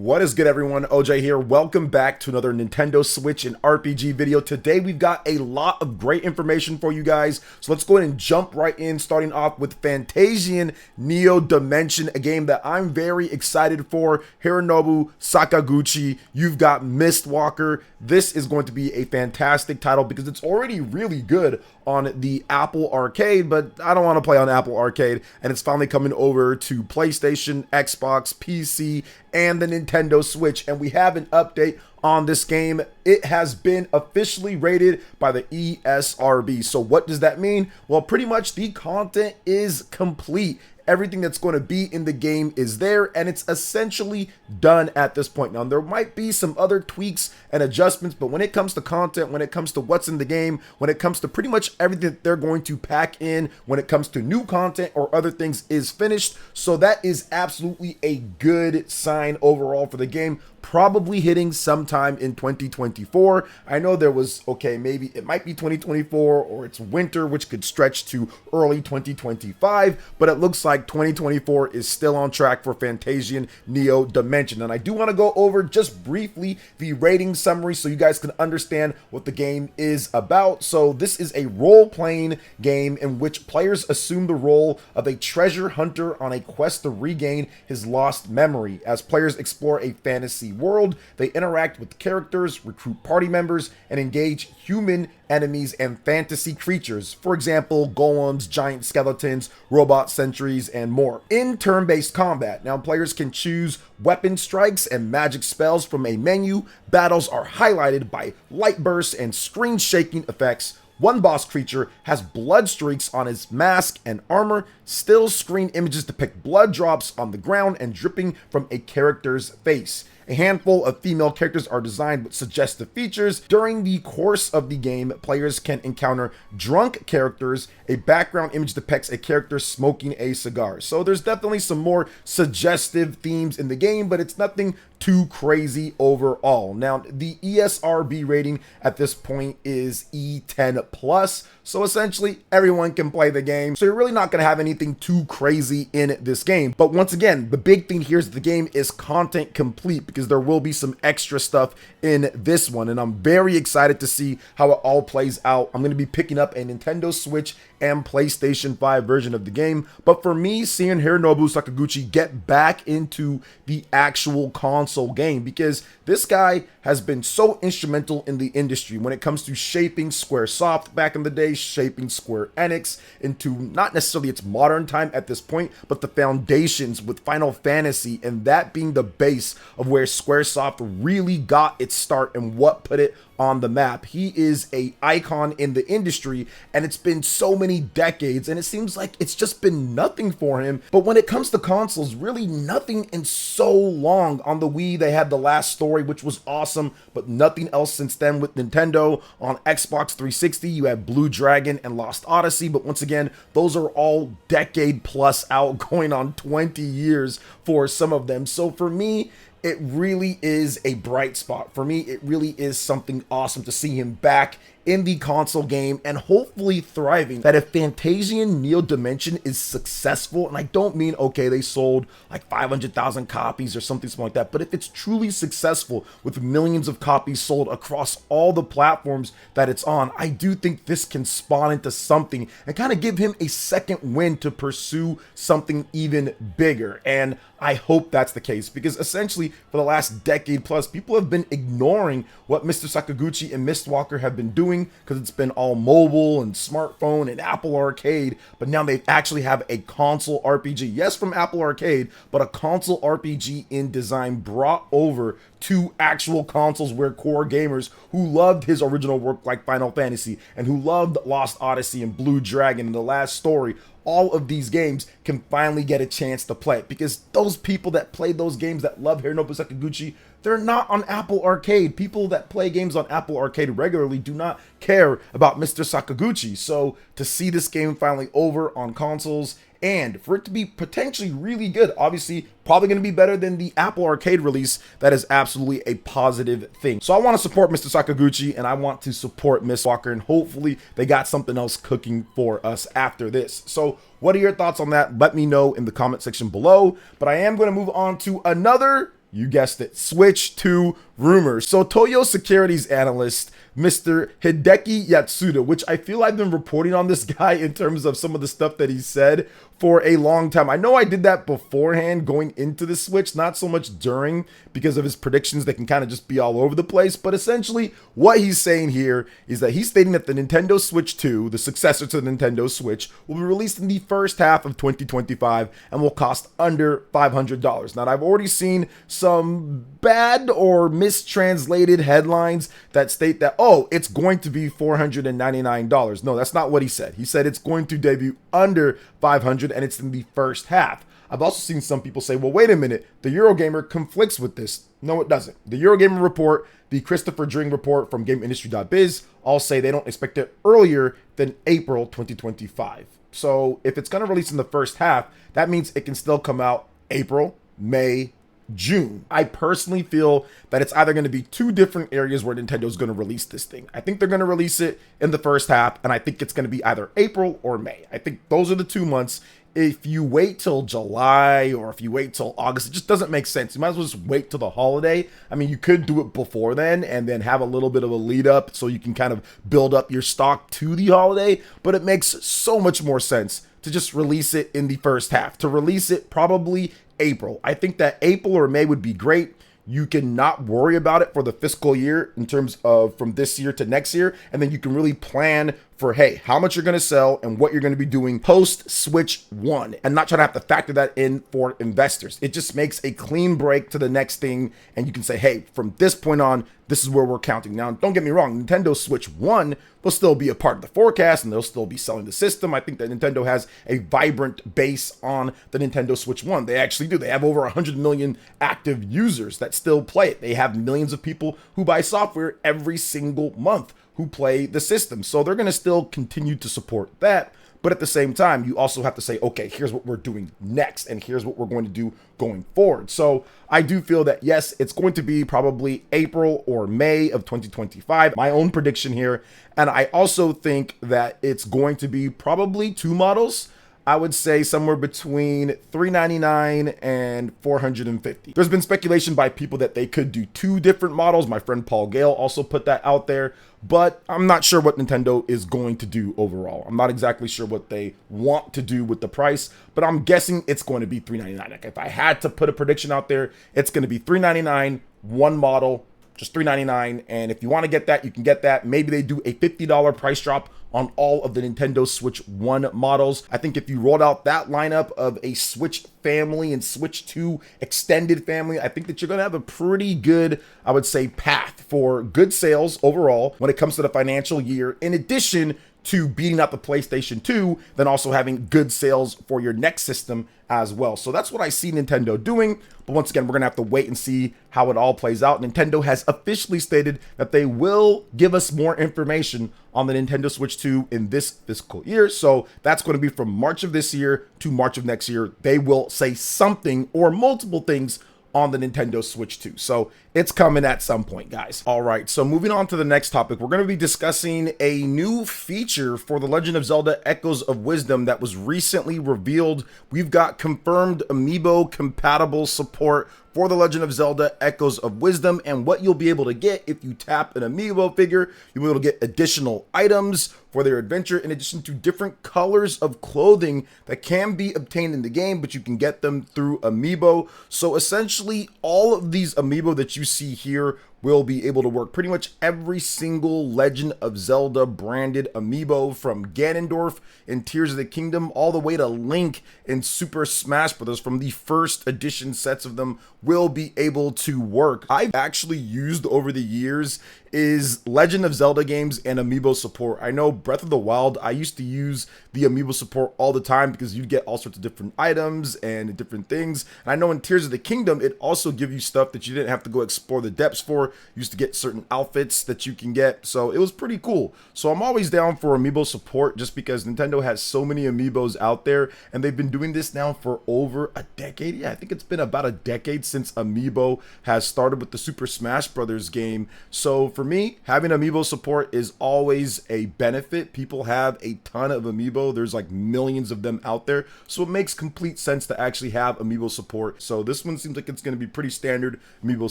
What is good, everyone? OJ here. Welcome back to another Nintendo Switch and RPG video. Today we've got a lot of great information for you guys, so let's go ahead and jump right in, starting off with Fantasian Neo Dimension, a game that I'm very excited for. Hironobu Sakaguchi, you've got Mistwalker. This is going to be a fantastic title because it's already really good on the Apple Arcade, but I don't want to play on Apple Arcade, and it's finally coming over to PlayStation, Xbox, PC, and the Nintendo Switch, and we have an update on this game. It has been officially rated by the ESRB. So what does that mean? Well, pretty much the content is complete. Everything that's going to be in the game is there, and it's essentially done at this point. Now, there might be some other tweaks and adjustments, but when it comes to content, when it comes to what's in the game, when it comes to pretty much everything that they're going to pack in, when it comes to new content or other things, is finished. So that is absolutely a good sign overall for the game. Probably hitting sometime in 2024. I know there was, okay, maybe it might be 2024 or it's winter, which could stretch to early 2025, but it looks like 2024 is still on track for Fantasian Neo Dimension. And I do want to go over just briefly the rating summary so you guys can understand what the game is about. So this is a role-playing game in which players assume the role of a treasure hunter on a quest to regain his lost memory. As players explore a fantasy world, they interact with characters, recruit party members, and engage human enemies and fantasy creatures. For example, golems, giant skeletons, robot sentries, and more. In turn-based combat, now players can choose weapon strikes and magic spells from a menu. Battles are highlighted by light bursts and screen-shaking effects. One boss creature has blood streaks on his mask and armor. Still screen images depict blood drops on the ground and dripping from a character's face. A handful of female characters are designed with suggestive features. During the course of the game, players can encounter drunk characters. A background image depicts a character smoking a cigar. So there's definitely some more suggestive themes in the game, but it's nothing too crazy overall. Now, the ESRB rating at this point is E10+. So essentially, everyone can play the game. So you're really not going to have anything too crazy in this game. But once again, the big thing here is the game is content complete because there will be some extra stuff in this one. And I'm very excited to see how it all plays out. I'm going to be picking up a Nintendo Switch and PlayStation 5 version of the game. But for me, seeing Hironobu Sakaguchi get back into the actual console game, because this guy has been so instrumental in the industry when it comes to shaping Squaresoft back in the day, shaping Square Enix into not necessarily its modern time at this point, but the foundations with Final Fantasy, and that being the base of where Squaresoft really got its start and what put it on the map. He is a icon in the industry, and it's been so many decades, and it seems like it's just been nothing for him. But when it comes to consoles, really nothing in so long. On the Wii, they had The Last Story, which was awesome, but nothing else since then with Nintendo. On Xbox 360, you had Blue Dragon and Lost Odyssey, but once again, those are all decade plus out, going on 20 years for some of them. So for me, it really is a bright spot. For me, it really is something awesome to see him back in the console game and hopefully thriving. That if Fantasian Neo Dimension is successful, and I don't mean, okay, they sold like 500,000 copies or something like that, but if it's truly successful with millions of copies sold across all the platforms that it's on, I do think this can spawn into something and kind of give him a second win to pursue something even bigger. And I hope that's the case, because essentially for the last decade plus, people have been ignoring what Mr. Sakaguchi and Mistwalker have been doing because it's been all mobile and smartphone and Apple Arcade, but now they actually have a console RPG. Yes, from Apple Arcade, but a console RPG in design brought over to actual consoles where core gamers who loved his original work like Final Fantasy and who loved Lost Odyssey and Blue Dragon and The Last Story, all of these games can finally get a chance to play, because those people that played those games that love Hironobu Sakaguchi, they're not on Apple Arcade. People that play games on Apple Arcade regularly do not care about Mr. Sakaguchi. So to see this game finally over on consoles and for it to be potentially really good, obviously probably going to be better than the Apple Arcade release, that is absolutely a positive thing. So I want to support Mr. Sakaguchi, and I want to support Mistwalker, and hopefully they got something else cooking for us after this. So what are your thoughts on that? Let me know in the comment section below. But I am going to move on to another You guessed it, Switch 2 rumors. So Toyo Securities analyst Mr. Hideki Yatsuda, which I feel I've been reporting on this guy in terms of some of the stuff that he said for a long time. I know I did that beforehand going into the Switch, not so much during, because of his predictions that can kind of just be all over the place. But essentially what he's saying here is that he's stating that the Nintendo Switch 2, the successor to the Nintendo Switch, will be released in the first half of 2025 and will cost under $500. Now, I've already seen some bad or mistranslated headlines that state that, oh, it's going to be $499. No, that's not what he said. He said it's going to debut under $500 and it's in the first half. I've also seen some people say, well, wait a minute, the Eurogamer conflicts with this. No, it doesn't. The Eurogamer report, the Christopher Dring report from GameIndustry.biz all say they don't expect it earlier than April 2025. So if it's going to release in the first half, that means it can still come out April, May, June. I personally feel that it's either going to be two different areas where Nintendo's going to release this thing. I think they're going to release it in the first half, and I think it's going to be either April or May. I think those are the 2 months. If you wait till July or if you wait till August, it just doesn't make sense. You might as well just wait till the holiday. I mean, you could do it before then and then have a little bit of a lead up so you can kind of build up your stock to the holiday, but it makes so much more sense to just release it in the first half, to release it probably April. I think that April or May would be great. You can not worry about it for the fiscal year in terms of from this year to next year. And then you can really plan for, hey, how much you're going to sell and what you're going to be doing post Switch 1 and not try to have to factor that in for investors. It just makes a clean break to the next thing. And you can say, hey, from this point on, this is where we're counting. Now, don't get me wrong, Nintendo Switch 1 will still be a part of the forecast and they'll still be selling the system. I think that Nintendo has a vibrant base on the Nintendo Switch 1. They actually do. They have over 100 million active users that still play it. They have millions of people who buy software every single month who play the system. So they're going to still continue to support that. But at the same time, you also have to say, okay, here's what we're doing next, and here's what we're going to do going forward. So I do feel that, yes, it's going to be probably April or May of 2025, my own prediction here. And I also think that it's going to be probably two models. I would say somewhere between $399 and $450. There's been speculation by people that they could do two different models. My friend Paul Gale also put that out there, but I'm not sure what Nintendo is going to do overall. I'm not exactly sure what they want to do with the price, but I'm guessing it's going to be $399. Like if I had to put a prediction out there, it's going to be $399, one model, just $399. And if you want to get that, you can get that. Maybe they do a $50 price drop on all of the Nintendo Switch 1 models. I think if you rolled out that lineup of a Switch family and Switch 2 extended family, I think that you're going to have a pretty good, I would say, path for good sales overall when it comes to the financial year, in addition to beating out the PlayStation 2, then also having good sales for your next system as well. So that's what I see Nintendo doing. But once again, we're going to have to wait and see how it all plays out. Nintendo has officially stated that they will give us more information on the Nintendo Switch 2 in this fiscal year. So that's going to be from March of this year to March of next year. They will say something or multiple things on the Nintendo Switch 2. So it's coming at some point, guys. All right, so moving on to the next topic, we're going to be discussing a new feature for The Legend of Zelda Echoes of Wisdom that was recently revealed. We've got confirmed Amiibo compatible support for The Legend of Zelda Echoes of Wisdom, and what you'll be able to get if you tap an Amiibo figure, you'll be able to get additional items for their adventure, in addition to different colors of clothing that can be obtained in the game, but you can get them through Amiibo. So essentially, all of these Amiibo that you see here will be able to work. Pretty much every single Legend of Zelda branded Amiibo, from Ganondorf in Tears of the Kingdom all the way to Link in Super Smash Bros. From the first edition sets of them will be able to work. I've actually used over the years is Legend of Zelda games and Amiibo support. I know Breath of the Wild, I used to use the Amiibo support all the time because you'd get all sorts of different items and different things. And I know in Tears of the Kingdom, it also gives you stuff that you didn't have to go explore the depths for. You used to get certain outfits that you can get. So it was pretty cool. So I'm always down for Amiibo support just because Nintendo has so many Amiibos out there, and they've been doing this now for over a decade. Yeah, I think it's been about a decade since Amiibo has started with the Super Smash Bros. Game. So for me, having Amiibo support is always a benefit. People have a ton of Amiibos amiibo. There's like millions of them out there, so it makes complete sense to actually have amiibo support. So this one seems like it's going to be pretty standard amiibo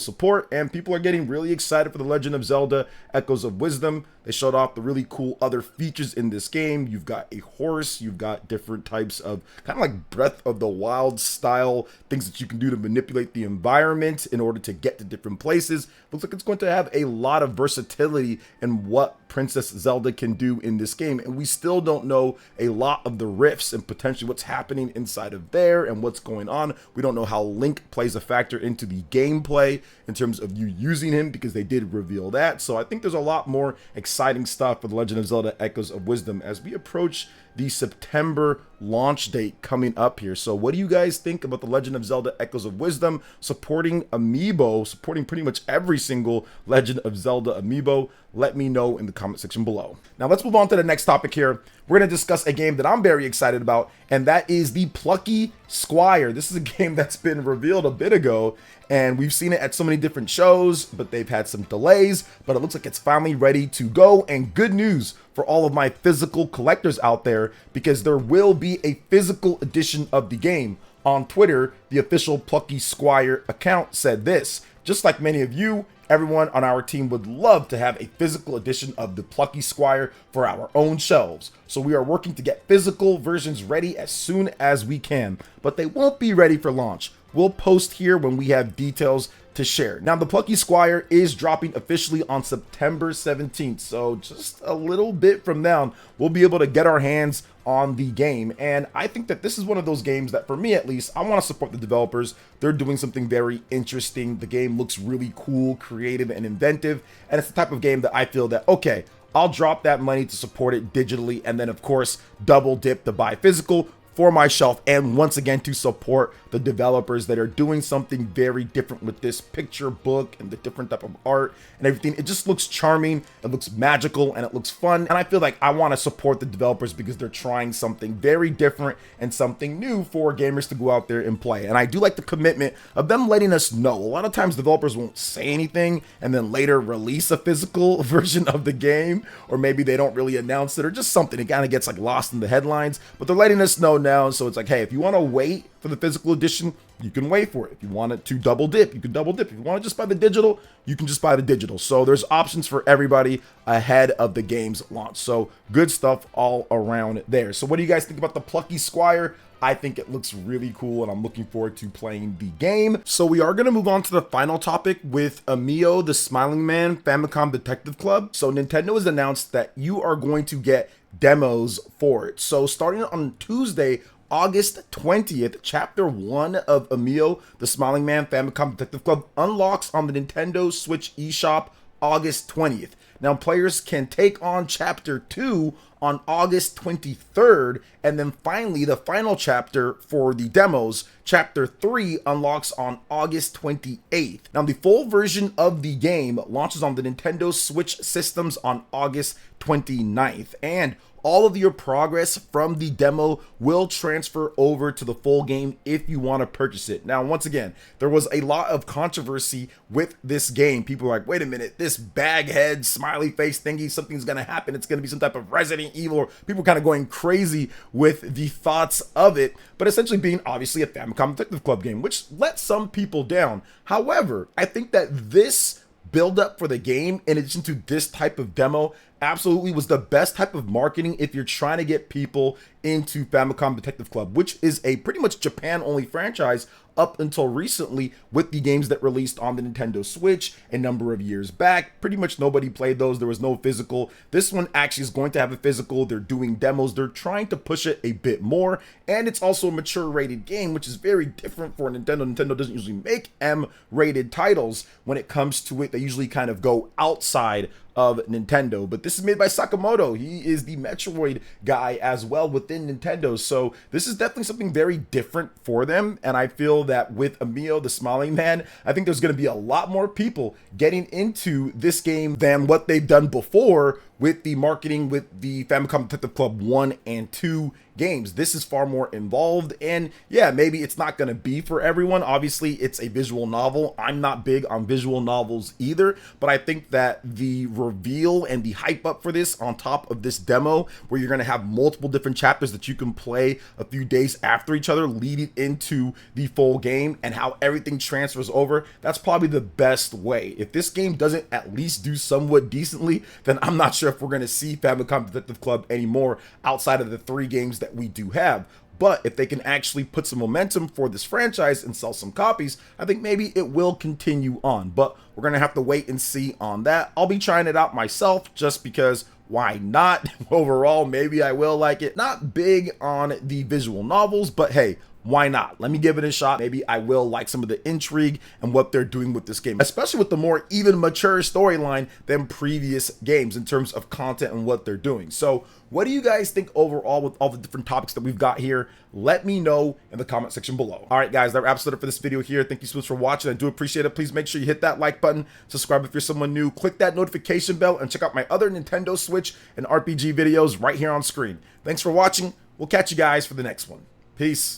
support, and people are getting really excited for The Legend of Zelda Echoes of Wisdom. They showed off the really cool other features in this game. You've got a horse, you've got different types of kind of like Breath of the Wild style things that you can do to manipulate the environment in order to get to different places. Looks like it's going to have a lot of versatility in what Princess Zelda can do in this game, and we still don't know a lot of the rifts and potentially what's happening inside of there and what's going on. We don't know how Link plays a factor into the gameplay in terms of you using him, because they did reveal that. So I think there's a lot more exciting stuff for The Legend of Zelda Echoes of Wisdom as we approach the September launch date coming up here. So what do you guys think about The Legend of Zelda Echoes of Wisdom supporting amiibo, supporting pretty much every single Legend of Zelda amiibo? Let me know in the comment section below. Now let's move on to the next topic here. We're going to discuss a game that I'm very excited about, and that is the Plucky Squire. This is a game that's been revealed a bit ago, and we've seen it at so many different shows, but they've had some delays, but it looks like it's finally ready to go. And good news for all of my physical collectors out there, because there will be a physical edition of the game. On Twitter, the official Plucky Squire account said this: just like many of you, everyone on our team would love to have a physical edition of the Plucky Squire for our own shelves. So we are working to get physical versions ready as soon as we can, but they won't be ready for launch. We'll post here when we have details to share. Now, the Plucky Squire is dropping officially on September 17th, so just a little bit from now, we'll be able to get our hands on the game. And I think that this is one of those games that, for me at least, I want to support the developers. They're doing something very interesting. The game looks really cool, creative, and inventive, and it's the type of game that I feel that, okay, I'll drop that money to support it digitally, and then of course double dip to buy physical for my shelf, and once again to support the developers that are doing something very different with this picture book and the different type of art and everything. It just looks charming, it looks magical, and it looks fun, and I feel like I want to support the developers because they're trying something very different and something new for gamers to go out there and play. And I do like the commitment of them letting us know. A lot of times developers won't say anything and then later release a physical version of the game, or maybe they don't really announce it, or just something. It kind of gets like lost in the headlines, but they're letting us know now. So it's like, hey, if you want to wait for the physical edition, you can wait for it. If you want it to double dip, you can double dip. If you want to just buy the digital, you can just buy the digital. So there's options for everybody ahead of the game's launch. So good stuff all around there. So what do you guys think about the Plucky Squire? I think it looks really cool, and I'm looking forward to playing the game. So we are going to move on to the final topic with Emio, the Smiling Man Famicom Detective Club. So Nintendo has announced that you are going to get demos for it. So starting on Tuesday, August 20th, Chapter 1 of Emio, the Smiling Man Famicom Detective Club unlocks on the Nintendo Switch eShop August 20th. Now, players can take on Chapter 2 on August 23rd, and then finally, the final chapter for the demos, Chapter 3, unlocks on August 28th. Now, the full version of the game launches on the Nintendo Switch systems on August 29th, and all of your progress from the demo will transfer over to the full game if you want to purchase it. Now, once again, there was a lot of controversy with this game. People were like, wait a minute, this bag head, smiley face thingy, something's going to happen. It's going to be some type of Resident Evil. People kind of going crazy with the thoughts of it, but essentially being obviously a Famicom Detective Club game, which let some people down. However, I think that this build up for the game, in addition to this type of demo, absolutely was the best type of marketing if you're trying to get people into Famicom Detective Club, which is a pretty much Japan only franchise up until recently, with the games that released on the Nintendo Switch a number of years back. Pretty much nobody played those. There was no physical. This one actually is going to have a physical. They're doing demos. They're trying to push it a bit more, and it's also a mature rated game, which is very different for Nintendo. Nintendo doesn't usually make M-rated titles. When it comes to it, they usually kind of go outside of Nintendo, but this is made by Sakamoto. He is the Metroid guy as well within Nintendo, so this is definitely something very different for them. And I feel that with Emio, the Smiling Man, I think there's going to be a lot more people getting into this game than what they've done before with the marketing with the Famicom Detective Club 1 and 2 games. This is far more involved, and yeah, maybe it's not going to be for everyone. Obviously, it's a visual novel. I'm not big on visual novels either, but I think that the reveal and the hype up for this on top of this demo, where you're going to have multiple different chapters chapters that you can play a few days after each other leading into the full game and how everything transfers over, that's probably the best way. If this game doesn't at least do somewhat decently, then I'm not sure if we're going to see Famicom Detective Club anymore outside of the 3 games that we do have. But if they can actually put some momentum for this franchise and sell some copies, I think maybe it will continue on. But we're going to have to wait and see on that. I'll be trying it out myself just because why not? Overall, maybe I will like it. Not big on the visual novels, but hey, why not? Let me give it a shot. Maybe I will like some of the intrigue and what they're doing with this game, especially with the more even mature storyline than previous games in terms of content and what they're doing. So what do you guys think overall with all the different topics that we've got here? Let me know in the comment section below. All right, guys, that wraps it up for this video here. Thank you so much for watching. I do appreciate it. Please make sure you hit that like button, subscribe if you're someone new, click that notification bell, and check out my other Nintendo Switch and RPG videos right here on screen. Thanks for watching. We'll catch you guys for the next one. Peace.